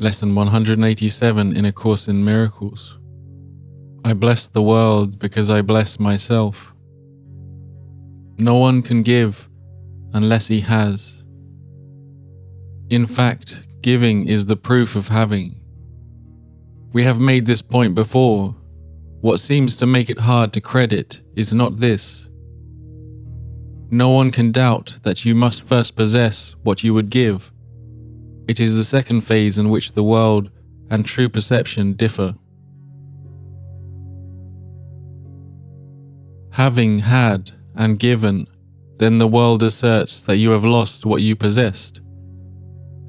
Lesson 187 in A Course in Miracles. I bless the world because I bless myself. No one can give unless he has. In fact, giving is the proof of having. We have made this point before. What seems to make it hard to credit is not this. No one can doubt that you must first possess what you would give. It is the second phase in which the world and true perception differ. Having had and given, then the world asserts that you have lost what you possessed.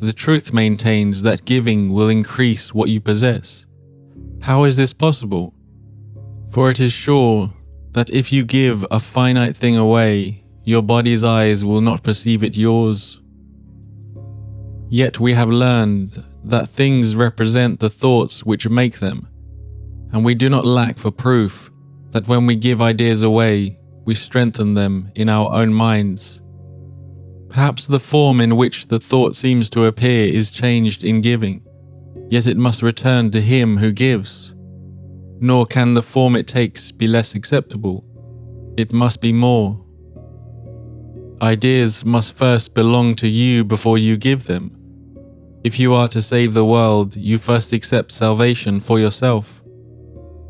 The truth maintains that giving will increase what you possess. How is this possible? For it is sure that if you give a finite thing away, your body's eyes will not perceive it yours. Yet we have learned that things represent the thoughts which make them, and we do not lack for proof that when we give ideas away, we strengthen them in our own minds. Perhaps the form in which the thought seems to appear is changed in giving, yet it must return to him who gives. Nor can the form it takes be less acceptable. It must be more. Ideas must first belong to you before you give them. If you are to save the world, you first accept salvation for yourself.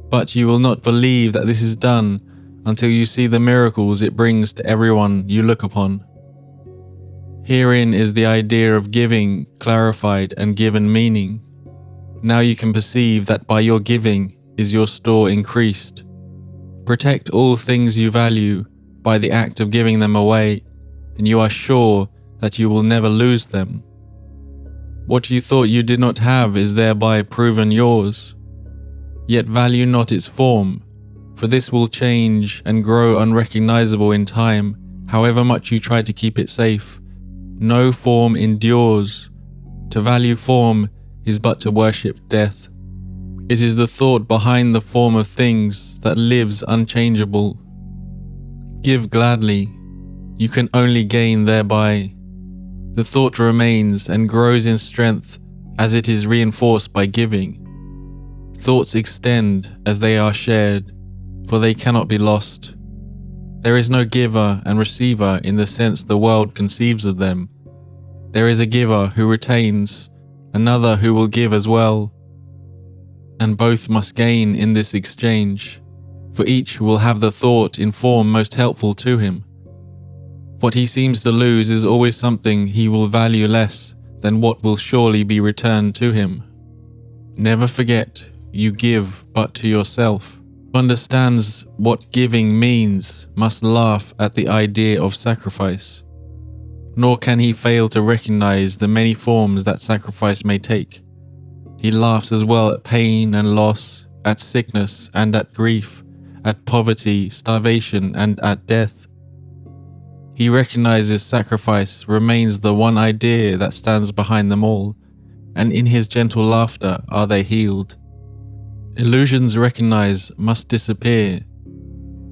But you will not believe that this is done until you see the miracles it brings to everyone you look upon. Herein is the idea of giving clarified and given meaning. Now you can perceive that by your giving is your store increased. Protect all things you value by the act of giving them away, and you are sure that you will never lose them. What you thought you did not have is thereby proven yours. Yet value not its form, for this will change and grow unrecognizable in time, however much you try to keep it safe. No form endures. To value form is but to worship death. It is the thought behind the form of things that lives unchangeable. Give gladly. You can only gain thereby. The thought remains and grows in strength as it is reinforced by giving. Thoughts extend as they are shared, for they cannot be lost. There is no giver and receiver in the sense the world conceives of them. There is a giver who retains, another who will give as well. And both must gain in this exchange, for each will have the thought in form most helpful to him. What he seems to lose is always something he will value less than what will surely be returned to him. Never forget, you give but to yourself. Who understands what giving means must laugh at the idea of sacrifice. Nor can he fail to recognize the many forms that sacrifice may take. He laughs as well at pain and loss, at sickness and at grief, at poverty, starvation and at death. He recognizes sacrifice remains the one idea that stands behind them all, and in his gentle laughter are they healed. Illusions recognized must disappear.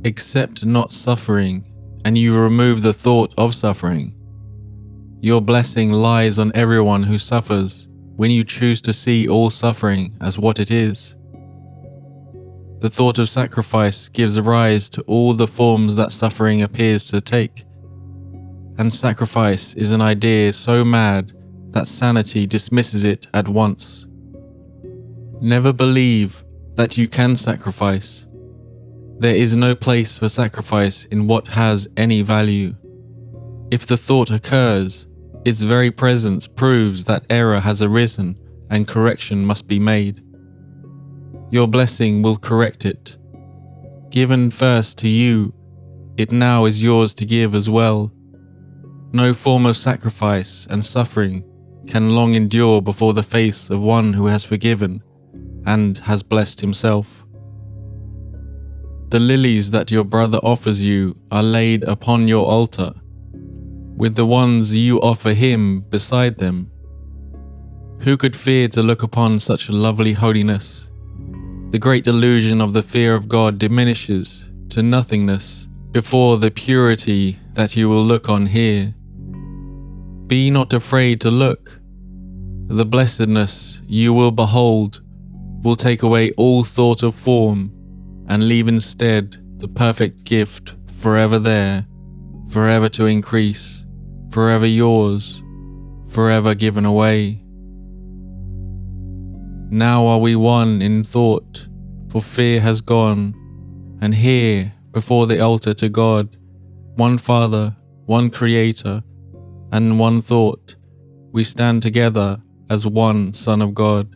Accept not suffering, and you remove the thought of suffering. Your blessing lies on everyone who suffers when you choose to see all suffering as what it is. The thought of sacrifice gives rise to all the forms that suffering appears to take. And sacrifice is an idea so mad that sanity dismisses it at once. Never believe that you can sacrifice. There is no place for sacrifice in what has any value. If the thought occurs, its very presence proves that error has arisen and correction must be made. Your blessing will correct it. Given first to you, it now is yours to give as well. No form of sacrifice and suffering can long endure before the face of one who has forgiven and has blessed himself. The lilies that your brother offers you are laid upon your altar, with the ones you offer him beside them. Who could fear to look upon such lovely holiness? The great delusion of the fear of God diminishes to nothingness before the purity that you will look on here. Be not afraid to look. The blessedness you will behold will take away all thought of form and leave instead the perfect gift forever there, forever to increase, forever yours, forever given away. Now are we one in thought, for fear has gone, and here before the altar to God, one Father, one Creator, and one thought, we stand together as one Son of God.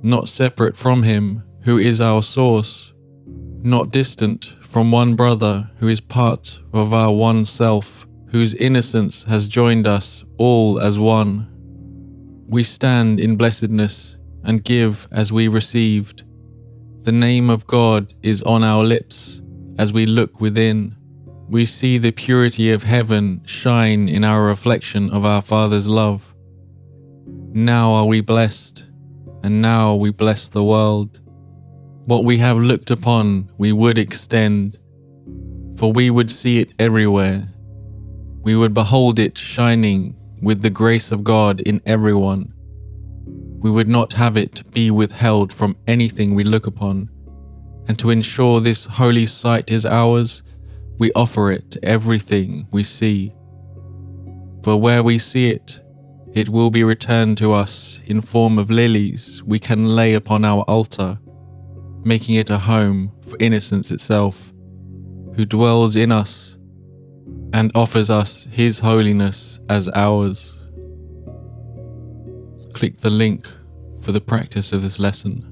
Not separate from Him who is our source, not distant from one brother who is part of our one self, whose innocence has joined us all as one. We stand in blessedness and give as we received. The name of God is on our lips as we look within. We see the purity of heaven shine in our reflection of our Father's love. Now are we blessed, and now we bless the world. What we have looked upon we would extend, for we would see it everywhere. We would behold it shining with the grace of God in everyone. We would not have it be withheld from anything we look upon, and to ensure this holy sight is ours, we offer it to everything we see. For where we see it, it will be returned to us in form of lilies we can lay upon our altar, making it a home for innocence itself, who dwells in us and offers us His holiness as ours. Click the link for the practice of this lesson.